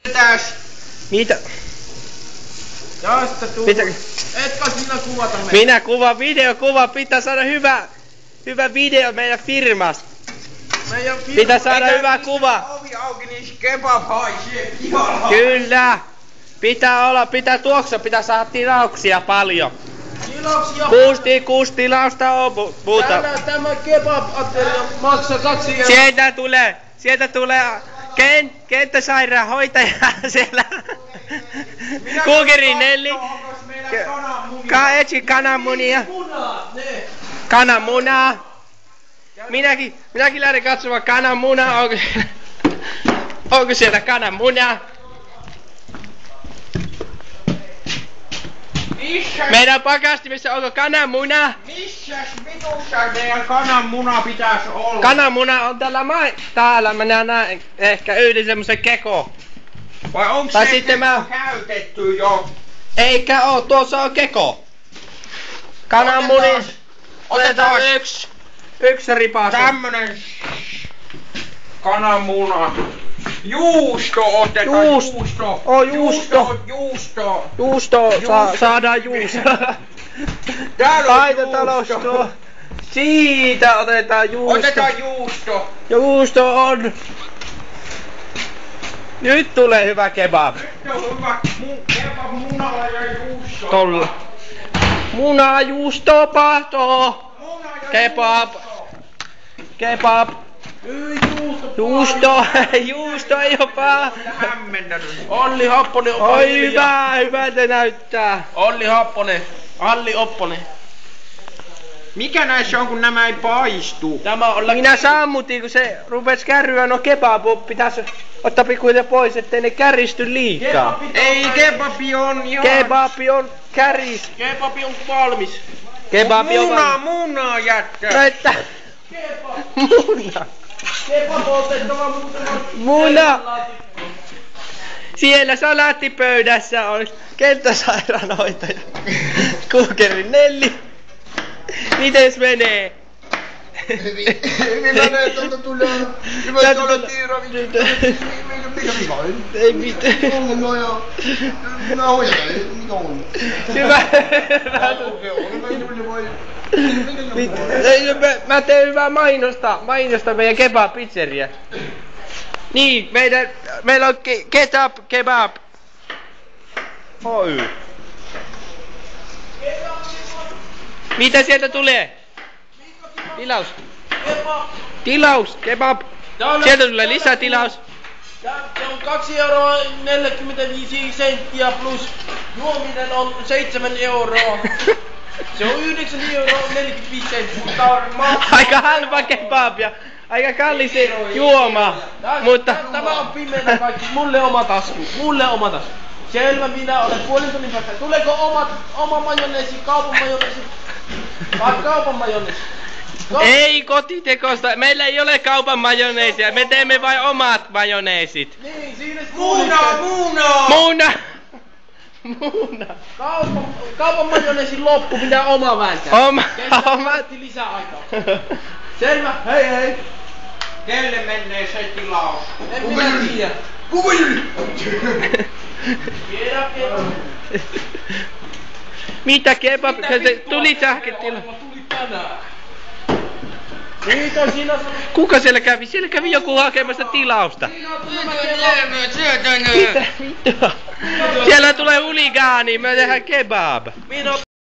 Mitäs? Mitä? Tästä tuu. Mitä? Etkö sinä kuvata meitä? Minä kuvaan videokuva, pitää saada hyvä video meidän firmasta. Pitää saada hyvä kuva. Ovi auki, niin kebab haisee pihalla. Kyllä. Pitää tuoksa, pitää saada tilauksia paljon. Tilauksia. 6 tilausta on muuta. Tämä kebab-ateria maksaa 2 euroa. Sieltä tulee kenttäsairaanhoitaja siellä. Kuukeri Nelli. Etsi kananmunia. Kananmunaa. Minäkin lähden katsomaan kananmunaa. Onko siellä kananmunaa? Meidän pakastimessa onko kananmuna? Missäs vitussa meidän kananmuna pitäis olla? Kananmuna on täällä mä näen ehkä yhden semmosen keko. Vai onko Tai se sitten käytetty jo? Eikä oo, tuossa on keko. Kananmuni. Otetaan yksi ripasu. Tämmönen kananmuna. Juusto otetaan. Juusto. Juusto. Saadaan juusto. Taitotalous tuo. Siitä otetaan juusto. Otetaan juusto. Juusto on. Nyt tulee hyvä kebab. Nyt on hyvä kebab munalla ja juusto. Tolla. Muna, juusto, pato. Kebab. Juusto jopa. Olli Happonen. Oi hyvä te näyttää. Olli Happonen. Alli Opponen. Mikä näissä on, kun nämä ei paistu? Minä sammutin, kun se rupes kärryä, no kebab pitäis ottaa pikkuhiljaa pois, ettei ne käristy liikaa. Ei, kebabi on jo. Kebabi on käris. Kebabi on valmis. Kebabi on valmis. Muna jätkä. No että. Muna. Kebab on otettava Muna. Siellä salaattipöydässä on kenttäsairaanhoitaja. Kuukeri Nelli. Mites menee? Hyvin menee, tuolta tulee. Hyvä tuolla tiira. Mikä vika on? Ei mitään. Ongelma ja... Minä hoidan, mikä on? Hyvä. Mä teen hyvää mainosta meidän kebab-pizzeria. Niin, meillä on kebab. Oi. Mitä sieltä tulee? Tilaus, kebab. Sieltä tulee lisätilaus. Se on 2 euroa 45 senttiä plus juominen on 7 euroa. Se on 9 euroa 45 senttiä, mutta on aika halpa kebab ja aika kallis juoma. Mutta tämä on pimeänä kaikki. Mulle oma tasku. Selvä, minä olen puolin tunnin päästä. Tuleeko oma majoneesi, kaupan majoneesi? Vai kaupan majoneesi? Ei kotitekosta. Meillä ei ole kaupan majoneesia. Me teemme vain omat majoneesit. Niin, siinä Muna. Kaupan majoneesin loppu, pitää oma vääntää. Oma. Lisää aikaa. Selvä, hei. Kelle menee se tilaus? En minä tiedä. Kuka Jyri? Mitä kebab? Tuli sähkötila. Tuli tänään. Mitä siinä sanoo? Kuka siellä kävi? Siellä kävi joku hakemassa tilausta. Mitä? Siellä tulee huligaani, me tehdään kebab. Minä otan